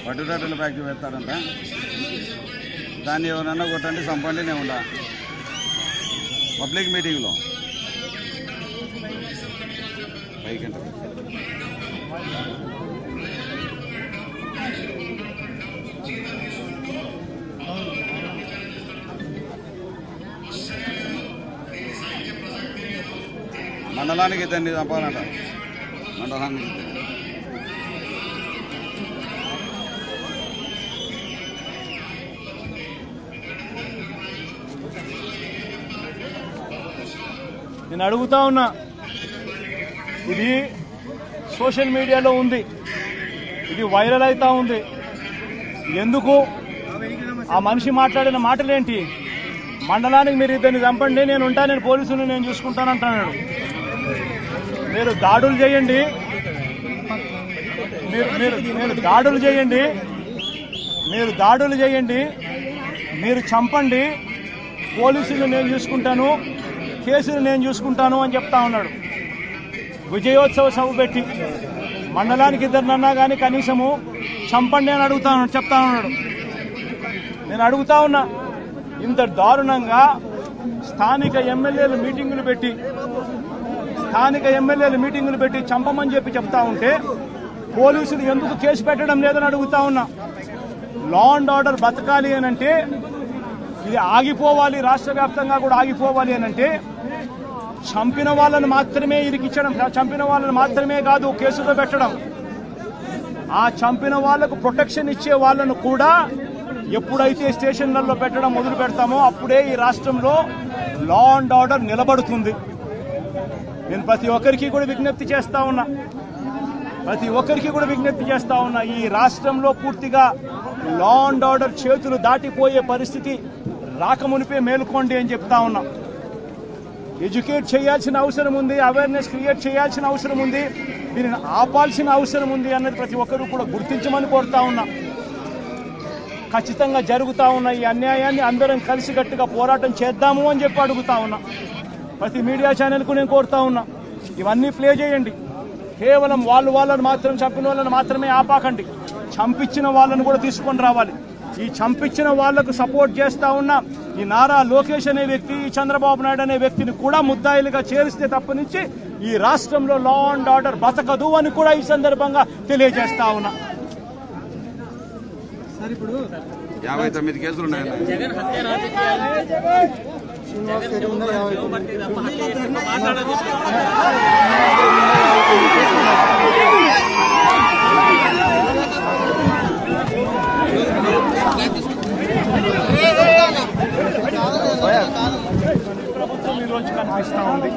పట్టుదల ఫ్యాక్టరీ పెడతారంట. దాన్ని ఎవరన్నా కొట్టండి చంపండి నేను ఉండా పబ్లిక్ మీటింగ్లో పైకి మండలానికి ఇద్దరిని చంపాలంట. మండలానికి నేను అడుగుతా ఉన్నా, ఇది సోషల్ మీడియాలో ఉంది, ఇది వైరల్ అవుతా ఉంది. ఎందుకు ఆ మనిషి మాట్లాడిన మాటలేంటి? మండలానికి మీరు ఇద్దరిని చంపండి, నేను ఉంటా, నేను పోలీసులను నేను చూసుకుంటానంటున్నాడు. మీరు దాడులు చేయండి, మీరు దాడులు చేయండి, మీరు చంపండి, పోలీసులు నేను చూసుకుంటాను, కేసులు నేను చూసుకుంటాను అని చెప్తా ఉన్నాడు. విజయోత్సవ సభ పెట్టి మండలానికి ఇద్దరినన్నా కానీ కనీసము చంపండి అని చెప్తా ఉన్నాడు. నేను అడుగుతా ఉన్నా, ఇంత దారుణంగా స్థానిక ఎమ్మెల్యేలు మీటింగులు పెట్టి చంపమని చెప్తా ఉంటే పోలీసులు ఎందుకు కేసు పెట్టడం లేదని అడుగుతా ఉన్నా. లా అండ్ ఆర్డర్ బతకాలి అనంటే, ఇది ఆగిపోవాలి, రాష్ట్ర వ్యాప్తంగా కూడా ఆగిపోవాలి అనంటే చంపిన వాళ్ళని మాత్రమే ఇరికించడం, చంపిన వాళ్ళని మాత్రమే కాదు కేసులో పెట్టడం, ఆ చంపిన వాళ్లకు ప్రొటెక్షన్ ఇచ్చే వాళ్ళను కూడా ఎప్పుడైతే స్టేషన్లలో పెట్టడం మొదలు పెడతామో అప్పుడే ఈ రాష్ట్రంలో లా అండ్ ఆర్డర్ నిలబడుతుంది. నేను ప్రతి ఒక్కరికి కూడా విజ్ఞప్తి చేస్తా ఉన్నా, ఈ రాష్ట్రంలో పూర్తిగా లా అండ్ ఆర్డర్ చేతులు దాటిపోయే పరిస్థితి రాకమునిపే మేలుకోండి అని చెప్తా ఉన్నా. ఎడ్యుకేట్ చేయాల్సిన అవసరం ఉంది, అవేర్నెస్ క్రియేట్ చేయాల్సిన అవసరం ఉంది, దీనిని ఆపాల్సిన అవసరం ఉంది అన్నది ప్రతి ఒక్కరూ కూడా గుర్తించమని కోరుతా ఉన్నా. ఖచ్చితంగా జరుగుతా ఉన్న ఈ అన్యాయాన్ని అందరం కలిసికట్టుగా పోరాటం చేద్దాము అని చెప్పి అడుగుతా ఉన్నా. ప్రతి మీడియా ఛానల్కు నేను కోరుతా ఉన్నా, ఇవన్నీ ప్లే చేయండి. కేవలం వాళ్ళని మాత్రం చంపిన వాళ్ళని మాత్రమే ఆపాకండి, చంపించిన వాళ్ళను కూడా తీసుకొని రావాలి. ఈ చంపించిన వాళ్లకు సపోర్ట్ చేస్తా ఉన్న ఈ నారా లోకేష్ అనే వ్యక్తి, ఈ చంద్రబాబు నాయుడు అనే వ్యక్తిని కూడా ముద్దాయిలుగా చేరిస్తే తప్పనించి ఈ రాష్ట్రంలో లా అండ్ ఆర్డర్ బతకదు అని కూడా ఈ సందర్భంగా తెలియజేస్తా ఉన్నా. 59 కేసులు ఉన్నాయి. ప్రభుత్వం ఈ రోజు కనిపిస్తా ఉంది.